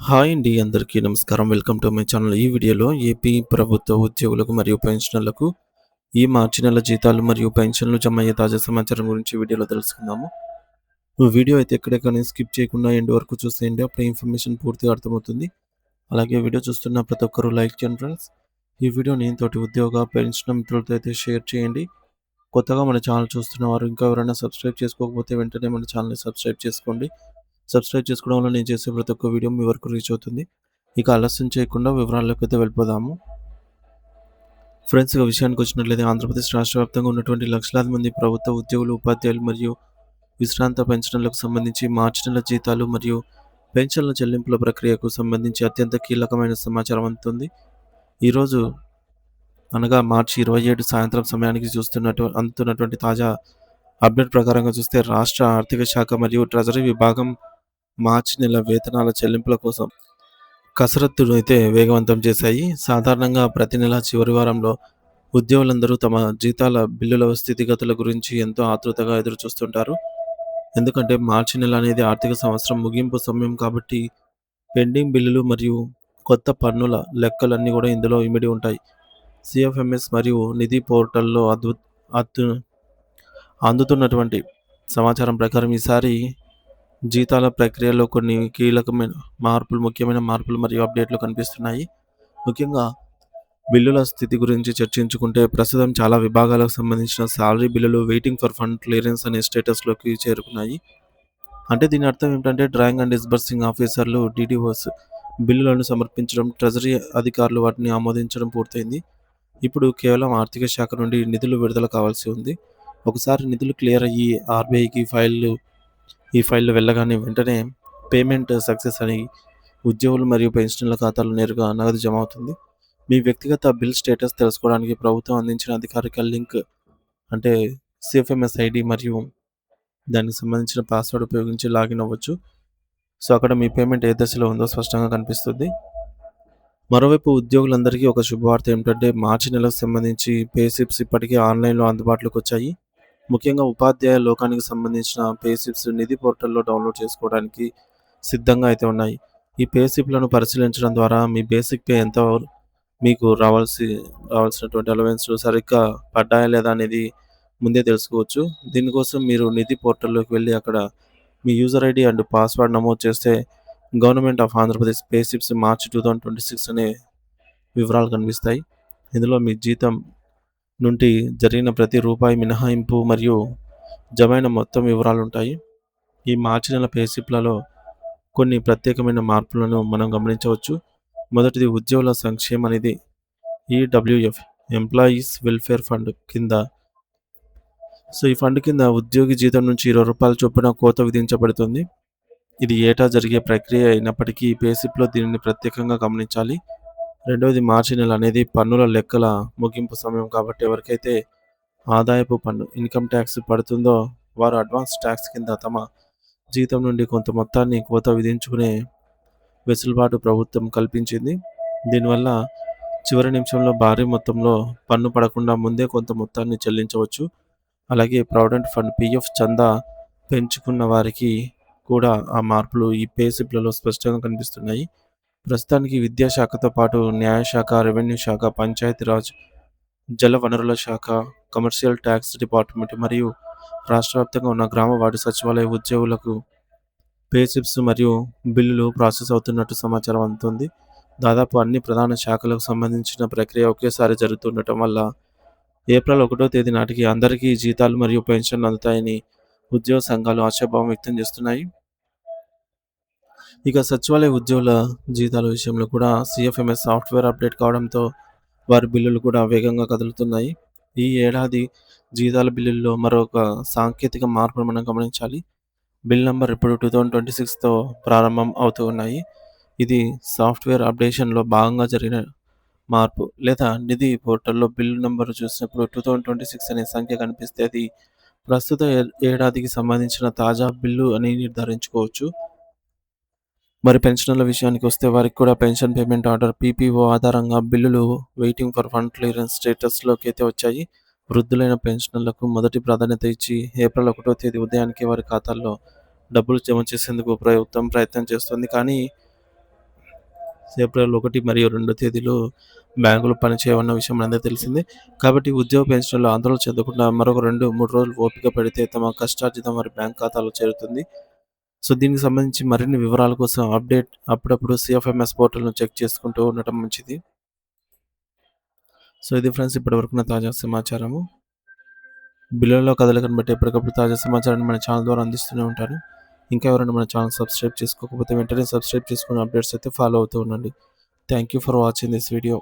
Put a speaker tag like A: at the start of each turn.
A: Hi అండి. అందరికీ నమస్కారం. Welcome to my channel. ఈ వీడియోలో ఏపీ ప్రభుత్వ ఉద్యోగులకు మరియు పెన్షనర్లకు ఈ మార్చి నెల జీతాలు మరియు పెన్షన్లు జమ అయ్యే తాజా సమాచారం గురించి వీడియోలో తెలుసుకుందాము. వీడియో అయితే ఎక్కడెక్కడ స్కిప్ చేయకుండా ఎండ్ వరకు చూసేయండి. అప్పుడే ఇన్ఫర్మేషన్ పూర్తిగా అర్థమవుతుంది. అలాగే వీడియో చూస్తున్న ప్రతి ఒక్కరూ లైక్ చేయండి ఫ్రెండ్స్. ఈ వీడియోని తోటి ఉద్యోగ, పెన్షన్ మిత్రులతో అయితే షేర్ చేయండి. కొత్తగా మన ఛానల్ చూస్తున్న వారు ఇంకా ఎవరైనా సబ్స్క్రైబ్ చేసుకోకపోతే వెంటనే మన ఛానల్‌ని సబ్స్క్రైబ్ చేసుకోండి. సబ్స్క్రైబ్ చేసుకోవడం వల్ల నేను చేసే ప్రతి ఒక్క వీడియో మీ వరకు రీచ్ అవుతుంది. ఇక ఆలస్యం చేయకుండా వివరాల్లోకైతే వెళ్ళిపోదాము. ఫ్రెండ్స్, ఇక విషయానికి వచ్చినట్లయితే ఆంధ్రప్రదేశ్ రాష్ట్ర వ్యాప్తంగా ఉన్నటువంటి లక్షలాది మంది ప్రభుత్వ ఉద్యోగులు, ఉపాధ్యాయులు మరియు విశ్రాంత పెన్షనర్లకు సంబంధించి మార్చి నెల జీతాలు మరియు పెన్షన్ల చెల్లింపుల ప్రక్రియకు సంబంధించి అత్యంత కీలకమైన సమాచారం అందుతుంది. ఈరోజు అనగా మార్చి 27 సాయంత్రం సమయానికి అందుతున్నటువంటి తాజా అప్డేట్ ప్రకారంగా చూస్తే రాష్ట్ర ఆర్థిక శాఖ మరియు ట్రెజరీ విభాగం మార్చి నెల వేతనాల చెల్లింపుల కోసం కసరత్తును అయితే వేగవంతం చేశాయి. సాధారణంగా ప్రతి నెల చివరి వారంలో ఉద్యోగులందరూ తమ జీతాల బిల్లుల స్థితిగతుల గురించి ఎంతో ఆతృతగా ఎదురుచూస్తుంటారు. ఎందుకంటే మార్చి నెల అనేది ఆర్థిక సంవత్సరం ముగింపు సమయం కాబట్టి పెండింగ్ బిల్లులు మరియు కొత్త పన్నుల లెక్కలన్నీ కూడా ఇందులో ఇమిడి ఉంటాయి. సిఎఫ్ఎంఎస్ మరియు నిధి పోర్టల్లో అద్దు అందుతున్నటువంటి సమాచారం ప్రకారం ఈసారి జీతాల ప్రక్రియలో కొన్ని ముఖ్యమైన మార్పులు మరియు అప్డేట్లు కనిపిస్తున్నాయి. ముఖ్యంగా బిల్లుల స్థితి గురించి చర్చించుకుంటే ప్రస్తుతం చాలా విభాగాలకు సంబంధించిన సాలరీ బిల్లులు వెయిటింగ్ ఫర్ ఫండ్ క్లియరెన్స్ అనే స్టేటస్‌లోకి చేరుకున్నాయి. అంటే దీని అర్థం ఏంటంటే డ్రాయింగ్ అండ్ డిస్బర్సింగ్ ఆఫీసర్లు డీడీఓస్ బిల్లులను సమర్పించడం, ట్రెజరీ అధికారులు వాటిని ఆమోదించడం పూర్తయింది. ఇప్పుడు కేవలం ఆర్థిక శాఖ నుండి నిధులు విడుదల కావాల్సి ఉంది. ఒకసారి నిధులు క్లియర్ అయ్యి ఆర్‌బీఐకి ఈ ఫైల్‌లు వెళ్ళగానే వెంటనే పేమెంట్ సక్సెస్ అని ఉద్యోగులు మరియు పెన్షనర్ల ఖాతాలో నేరుగా నగదు జమ అవుతుంది. మీ వ్యక్తిగత బిల్ స్టేటస్ తెలుసుకోవడానికి ప్రభుత్వం అందించిన అధికారిక లింక్ అంటే సిఎఫ్ఎంఎస్ ఐడి మరియు దానికి సంబంధించిన పాస్వర్డ్ ఉపయోగించి లాగిన్ అవ్వచ్చు. సో, అక్కడ మీ పేమెంట్ ఏ దశలో ఉందో స్పష్టంగా కనిపిస్తుంది. మరోవైపు ఉద్యోగులందరికీ ఒక శుభవార్త ఏమిటంటే మార్చి నెలకు సంబంధించి పే స్లిప్స్ ఇప్పటికే ఆన్‌లైన్‌లో అందుబాటులోకి వచ్చాయి. ముఖ్యంగా ఉపాధ్యాయ లోకానికి సంబంధించిన పే స్లిప్స్ నిధి పోర్టల్‌లో డౌన్‌లోడ్ చేసుకోవడానికి సిద్ధంగా అయితే ఉన్నాయి. ఈ పే స్లిప్‌లను పరిశీలించడం ద్వారా మీ బేసిక్ పే ఎంత మీకు రావాల్సినటువంటి అలవెన్స్‌లు సరిగ్గా పడ్డాయా లేదా అనేది ముందే తెలుసుకోవచ్చు. దీనికోసం మీరు నిధి పోర్టల్‌లోకి వెళ్లి అక్కడ మీ యూజర్ ఐడీ అండ్ పాస్వర్డ్ నమోదు చేస్తే government of Andhra Pradesh pay slips మార్చి 2026 అనే వివరాలు కనిపిస్తాయి. ఇందులో మీ జీతం నుండి జరిగిన ప్రతి రూపాయి మినహాయింపు మరియు జమైన మొత్తం వివరాలుంటాయి. ఈ మార్చి నెల పే స్లిప్‌లలో కొన్ని ప్రత్యేకమైన మార్పులను మనం గమనించవచ్చు. మొదటిది ఉద్యోగుల సంక్షేమ నిధి ఈడబ్ల్యూఎఫ్ ఎంప్లాయీస్ వెల్ఫేర్ ఫండ్ కింద. సో, ఈ ఫండ్ కింద ఉద్యోగి జీతం నుంచి రూ. 20 చొప్పున కోత విధించబడుతుంది. ఇది ఏటా జరిగే ప్రక్రియ అయినప్పటికీ పే స్లిప్‌లో దీనిని ప్రత్యేకంగా గమనించాలి. రెండవది మార్చి నెల అనేది పన్నుల లెక్కల ముగింపు సమయం కాబట్టి ఎవరికైతే ఆదాయపు పన్ను ఇన్‌కమ్ ట్యాక్స్ పడుతుందో వారు అడ్వాన్స్ ట్యాక్స్ కింద తమ జీతం నుండి కొంత మొత్తాన్ని కోత విధించుకునే వెసులుబాటు ప్రభుత్వం కల్పించింది. దీనివల్ల చివరి నిమిషంలో భారీ మొత్తంలో పన్ను పడకుండా ముందే కొంత మొత్తాన్ని చెల్లించవచ్చు. అలాగే ప్రావిడెంట్ ఫండ్ పీఎఫ్ చందా పెంచుకున్న వారికి కూడా ఆ మార్పులు ఈ పే స్లిప్‌లలో స్పష్టంగా కనిపిస్తున్నాయి. ప్రస్తుతానికి విద్యాశాఖతో పాటు న్యాయశాఖ, రెవెన్యూ శాఖ, పంచాయతీరాజ్, జల వనరుల శాఖ, కమర్షియల్ ట్యాక్స్ డిపార్ట్మెంట్ మరియు రాష్ట్ర వ్యాప్తంగా ఉన్న గ్రామ వార్డు సచివాలయ ఉద్యోగులకు పే స్లిప్స్ మరియు బిల్లులు ప్రాసెస్ అవుతున్నట్టు సమాచారం అందుతుంది. దాదాపు అన్ని ప్రధాన శాఖలకు సంబంధించిన ప్రక్రియ ఒకేసారి జరుగుతుండటం వల్ల ఏప్రిల్ 1వ తేదీ నాటికి అందరికీ జీతాలు మరియు పెన్షన్లు అందుతాయని ఉద్యోగ సంఘాలు ఆశాభావం వ్యక్తం చేస్తున్నాయి. ఇక సచివాలయ ఉద్యోగుల జీతాల విషయంలో కూడా సిఎఫ్ఎంఎస్ సాఫ్ట్‌వేర్ అప్డేట్ కావడంతో వారి బిల్లులు కూడా వేగంగా కదులుతున్నాయి. ఈ ఏడాది జీతాల బిల్లుల్లో మరొక సాంకేతిక మార్పును మనం గమనించాలి. బిల్ నంబర్ ఇప్పుడు 2026తో ప్రారంభం అవుతూ ఉన్నాయి. ఇది సాఫ్ట్‌వేర్ అప్డేషన్‌లో భాగంగా జరిగిన మార్పు. లేదా నిధి పోర్టల్‌లో బిల్ నంబర్ చూసినప్పుడు 2026 అనే సంఖ్య కనిపిస్తే అది ప్రస్తుత ఏడాదికి సంబంధించిన తాజా బిల్లు అని నిర్ధారించుకోవచ్చు. మరి పెన్షనర్ల విషయానికి వస్తే వారికి కూడా పెన్షన్ పేమెంట్ ఆర్డర్ పీపీఓ ఆధారంగా బిల్లులు వెయిటింగ్ ఫర్ ఫండ్ క్లియరెన్స్ స్టేటస్‌లోకి అయితే వచ్చాయి. వృద్ధులైన పెన్షనర్లకు మొదటి ప్రాధాన్యత ఇచ్చి ఏప్రిల్ 1వ తేదీ ఉదయానికే వారి ఖాతాల్లో డబ్బులు జమ చేసేందుకు ప్రభుత్వం ప్రయత్నం చేస్తుంది. కానీ ఏప్రిల్ 1 మరియు 2 తేదీలో బ్యాంకులు పనిచేయవన్న విషయం మనందరికీ తెలిసిందే. కాబట్టి ఉద్యోగ పెన్షన్‌లు ఆందోళన చెందకుండా మరొక 2, 3 రోజులు ఓపిక పడితే తమ కష్టార్జితం వారి బ్యాంక్ ఖాతాలో చేరుతుంది. సో, దీనికి సంబంధించి మరిన్ని వివరాల కోసం అప్పుడప్పుడు సీఎఫ్ఎంఎస్ పోర్టల్‌ను చెక్ చేసుకుంటూ ఉండటం మంచిది. సో, ఇది ఫ్రెండ్స్ ఇప్పటివరకు నా తాజా సమాచారము. బిల్లులలో కదలికను బట్టి ఎప్పటికప్పుడు తాజా సమాచారాన్ని మన ఛానల్ ద్వారా అందిస్తూనే ఉంటాను. ఇంకా ఎవరైనా మన ఛానల్ సబ్స్క్రైబ్ చేసుకోకపోతే వెంటనే సబ్స్క్రైబ్ చేసుకొని అప్డేట్స్ అయితే ఫాలో అవుతూ ఉండండి. Thank you for watching this video.